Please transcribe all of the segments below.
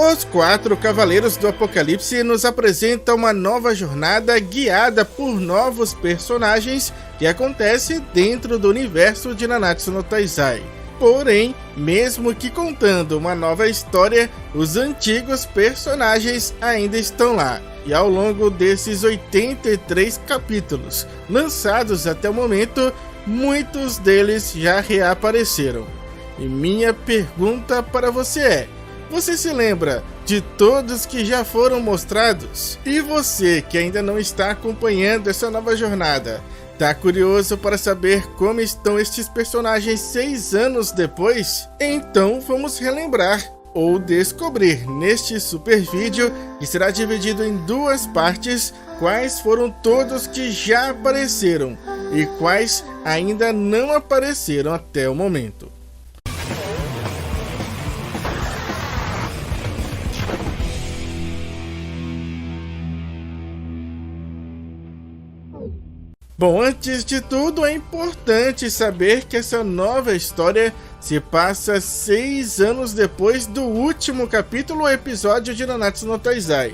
Os Quatro Cavaleiros do Apocalipse nos apresentam uma nova jornada guiada por novos personagens que acontece dentro do universo de Nanatsu no Taizai. Porém, mesmo que contando uma nova história, os antigos personagens ainda estão lá. E ao longo desses 83 capítulos lançados até o momento, muitos deles já reapareceram. E minha pergunta para você é: você se lembra de todos que já foram mostrados? E você que ainda não está acompanhando essa nova jornada, tá curioso para saber como estão estes personagens 6 anos depois? Então vamos relembrar ou descobrir neste super vídeo, que será dividido em 2 partes, quais foram todos que já apareceram e quais ainda não apareceram até o momento. Bom, antes de tudo é importante saber que essa nova história se passa 6 anos depois do último capítulo ou episódio de Nanatsu no Taizai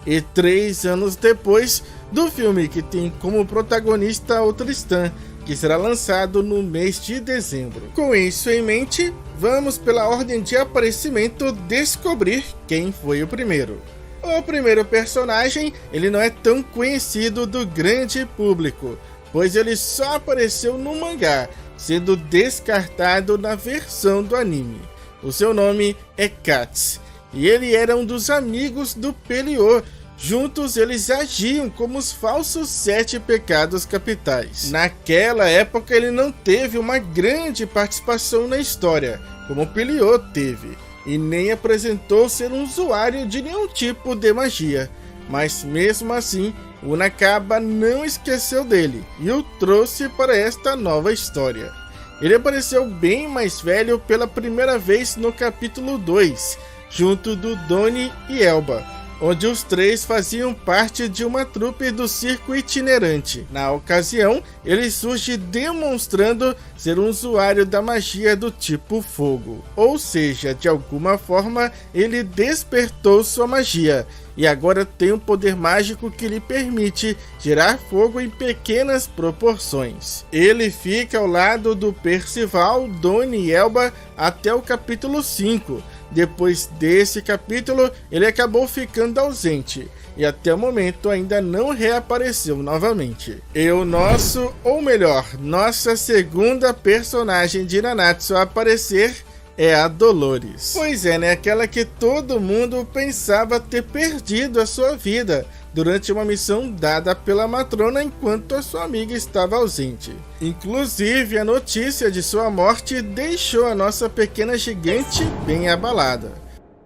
e 3 anos depois do filme que tem como protagonista o Tristan, que será lançado no mês de dezembro. Com isso em mente, vamos pela ordem de aparecimento descobrir quem foi o primeiro. O primeiro personagem, ele não é tão conhecido do grande público, pois ele só apareceu no mangá, sendo descartado na versão do anime. O seu nome é Katz, e ele era um dos amigos do Peliô. Juntos eles agiam como os falsos 7 pecados capitais. Naquela época ele não teve uma grande participação na história, como o Peliô teve, e nem apresentou ser um usuário de nenhum tipo de magia. Mas mesmo assim, o Nakaba não esqueceu dele e o trouxe para esta nova história. Ele apareceu bem mais velho pela primeira vez no capítulo 2, junto do Doni e Elba, onde os 3 faziam parte de uma trupe do circo itinerante. Na ocasião, ele surge demonstrando ser um usuário da magia do tipo fogo. Ou seja, de alguma forma, ele despertou sua magia e agora tem um poder mágico que lhe permite gerar fogo em pequenas proporções. Ele fica ao lado do Percival, Doni e Elba até o capítulo 5. Depois desse capítulo, ele acabou ficando ausente e até o momento ainda não reapareceu novamente. E o nosso, ou melhor, nossa segunda personagem de Nanatsu a aparecer é a Dolores. Pois é, né? Aquela que todo mundo pensava ter perdido a sua vida durante uma missão dada pela matrona enquanto a sua amiga estava ausente. Inclusive, a notícia de sua morte deixou a nossa pequena gigante bem abalada.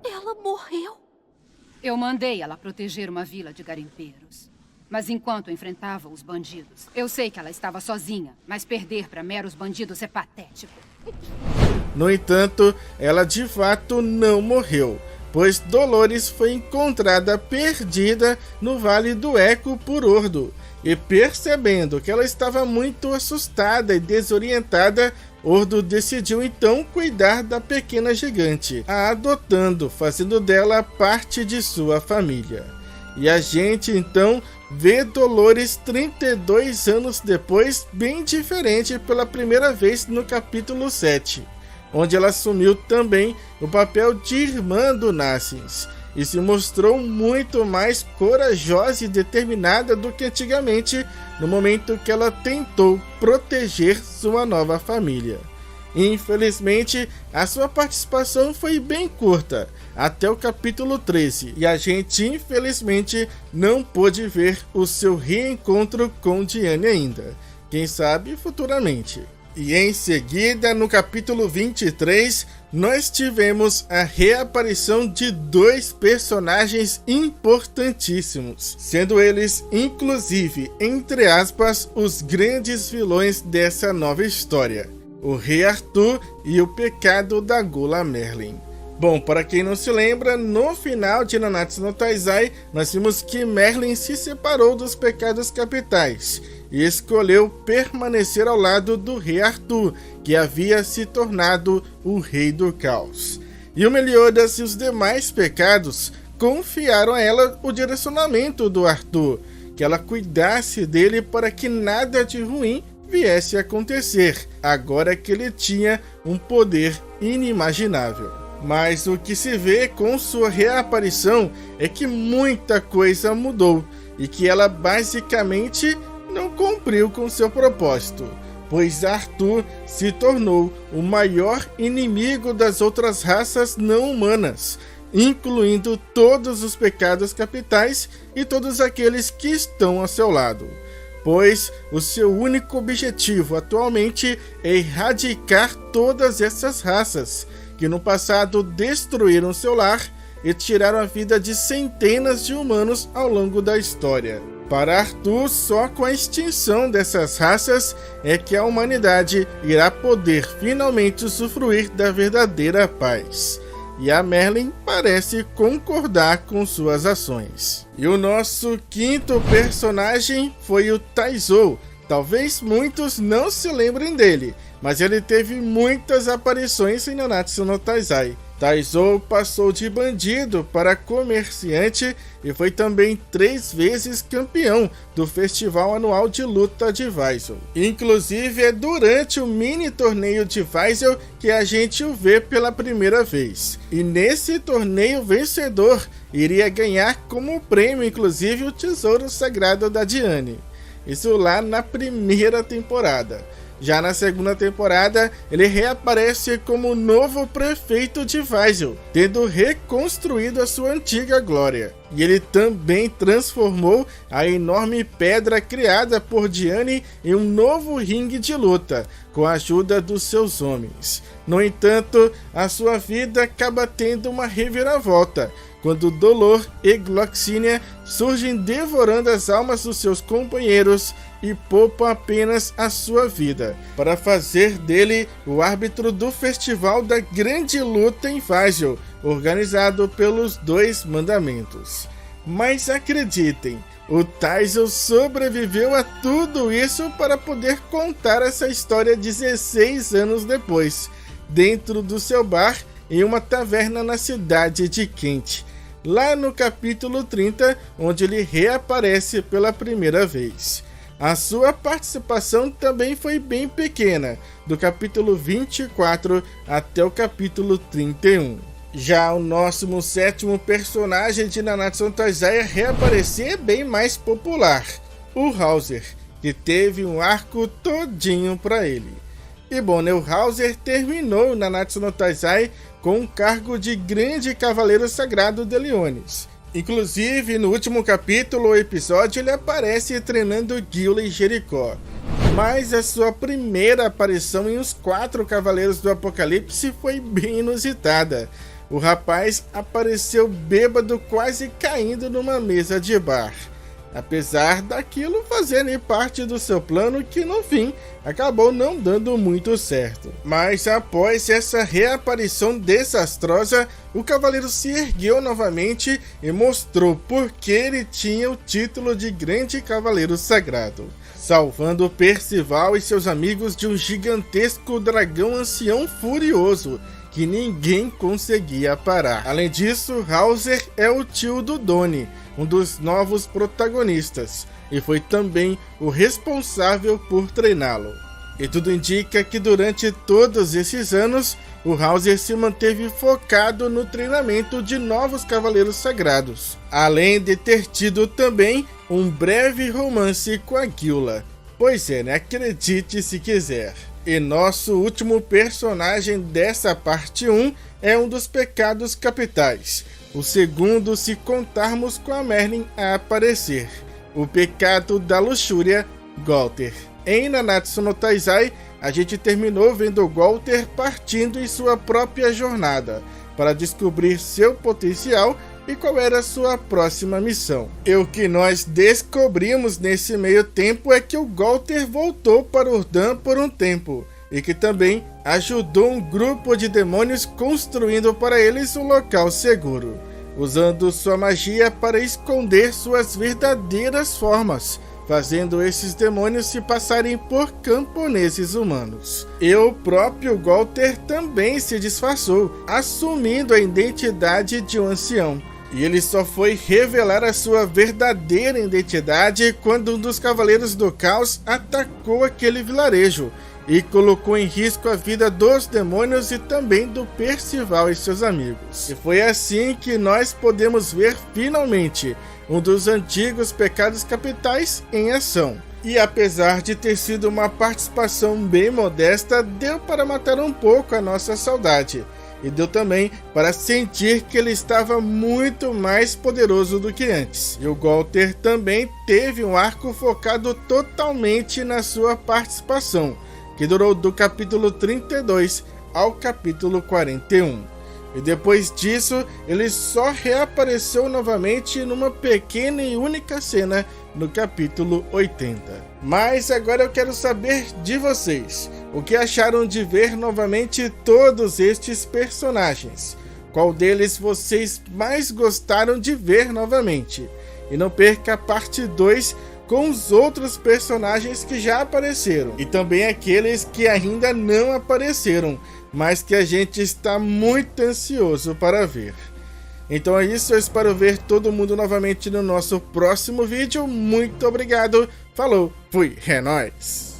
Ela morreu? Eu mandei ela proteger uma vila de garimpeiros. Mas enquanto enfrentava os bandidos, eu sei que ela estava sozinha, mas perder para meros bandidos é patético. No entanto, ela de fato não morreu, pois Dolores foi encontrada perdida no Vale do Eco por Ordo, e percebendo que ela estava muito assustada e desorientada, Ordo decidiu então cuidar da pequena gigante, a adotando, fazendo dela parte de sua família. E a gente então vê Dolores 32 anos depois, bem diferente pela primeira vez no capítulo 7. Onde ela assumiu também o papel de irmã do Nassens e se mostrou muito mais corajosa e determinada do que antigamente, no momento que ela tentou proteger sua nova família. Infelizmente, a sua participação foi bem curta, até o capítulo 13, e a gente infelizmente não pôde ver o seu reencontro com Diane ainda, quem sabe futuramente. E em seguida, no capítulo 23, nós tivemos a reaparição de 2 personagens importantíssimos, sendo eles, inclusive, entre aspas, os grandes vilões dessa nova história, o Rei Arthur e o pecado da Gula Merlin. Bom, para quem não se lembra, no final de Nanatsu no Taizai, nós vimos que Merlin se separou dos pecados capitais e escolheu permanecer ao lado do Rei Arthur, que havia se tornado o Rei do Caos. E o Meliodas e os demais pecados confiaram a ela o direcionamento do Arthur, que ela cuidasse dele para que nada de ruim viesse a acontecer, agora que ele tinha um poder inimaginável. Mas o que se vê com sua reaparição é que muita coisa mudou e que ela basicamente não cumpriu com seu propósito, pois Arthur se tornou o maior inimigo das outras raças não humanas, incluindo todos os pecados capitais e todos aqueles que estão ao seu lado, pois o seu único objetivo atualmente é erradicar todas essas raças que no passado destruíram seu lar e tiraram a vida de centenas de humanos ao longo da história. Para Arthur, só com a extinção dessas raças é que a humanidade irá poder finalmente usufruir da verdadeira paz. E a Merlin parece concordar com suas ações. E o nosso quinto personagem foi o Taizou. Talvez muitos não se lembrem dele, mas ele teve muitas aparições em Nanatsu no Taizai. Taizou passou de bandido para comerciante e foi também 3 vezes campeão do Festival Anual de Luta de Vaisel. Inclusive é durante o mini torneio de Vaisel que a gente o vê pela primeira vez. E nesse torneio vencedor iria ganhar como prêmio inclusive o Tesouro Sagrado da Diane. Isso lá na primeira temporada. Já na segunda temporada, ele reaparece como novo prefeito de Vaisel, tendo reconstruído a sua antiga glória. E ele também transformou a enorme pedra criada por Diane em um novo ringue de luta, com a ajuda dos seus homens. No entanto, a sua vida acaba tendo uma reviravolta, quando Dolor e Gloxinia surgem devorando as almas dos seus companheiros e poupam apenas a sua vida, para fazer dele o árbitro do festival da grande luta em Vaisel, organizado pelos 2 mandamentos. Mas acreditem, o Taizou sobreviveu a tudo isso para poder contar essa história 16 anos depois, dentro do seu bar em uma taverna na cidade de Kent, lá no capítulo 30, onde ele reaparece pela primeira vez. A sua participação também foi bem pequena, do capítulo 24 até o capítulo 31. Já o nosso 7º personagem de Nanatsu no Taizai a reaparecer é bem mais popular, o Hauser, que teve um arco todinho para ele. E bom, o Hauser terminou Nanatsu no Taizai com o cargo de Grande Cavaleiro Sagrado de Leones. Inclusive, no último capítulo ou episódio, ele aparece treinando Gil e Jericó. Mas a sua primeira aparição em Os 4 Cavaleiros do Apocalipse foi bem inusitada. O rapaz apareceu bêbado, quase caindo numa mesa de bar. Apesar daquilo fazerem parte do seu plano que no fim acabou não dando muito certo. Mas após essa reaparição desastrosa, o cavaleiro se ergueu novamente e mostrou por que ele tinha o título de Grande Cavaleiro Sagrado, salvando Percival e seus amigos de um gigantesco dragão ancião furioso que ninguém conseguia parar. Além disso, Hauser é o tio do Donnie, um dos novos protagonistas, e foi também o responsável por treiná-lo. E tudo indica que durante todos esses anos, o Hauser se manteve focado no treinamento de novos Cavaleiros Sagrados, além de ter tido também um breve romance com a Gyula. Pois é, acredite se quiser. E nosso último personagem dessa parte 1 é um dos pecados capitais, o segundo se contarmos com a Merlin a aparecer, o pecado da luxúria, Gowther. Em Nanatsu no Taizai, a gente terminou vendo Gowther partindo em sua própria jornada, para descobrir seu potencial e qual era a sua próxima missão. E o que nós descobrimos nesse meio tempo é que o Gowther voltou para Urdan por um tempo, e que também ajudou um grupo de demônios construindo para eles um local seguro, usando sua magia para esconder suas verdadeiras formas, fazendo esses demônios se passarem por camponeses humanos. E o próprio Walter também se disfarçou, assumindo a identidade de um ancião. E ele só foi revelar a sua verdadeira identidade quando um dos Cavaleiros do Caos atacou aquele vilarejo e colocou em risco a vida dos demônios e também do Percival e seus amigos. E foi assim que nós podemos ver finalmente um dos antigos pecados capitais em ação. E apesar de ter sido uma participação bem modesta, deu para matar um pouco a nossa saudade. E deu também para sentir que ele estava muito mais poderoso do que antes. E o Walter também teve um arco focado totalmente na sua participação, que durou do capítulo 32 ao capítulo 41. E depois disso, ele só reapareceu novamente numa pequena e única cena no capítulo 80. Mas agora eu quero saber de vocês. O que acharam de ver novamente todos estes personagens? Qual deles vocês mais gostaram de ver novamente? E não perca a parte 2 com os outros personagens que já apareceram. E também aqueles que ainda não apareceram, mas que a gente está muito ansioso para ver. Então é isso, eu espero ver todo mundo novamente no nosso próximo vídeo. Muito obrigado, falou, fui, é nóis!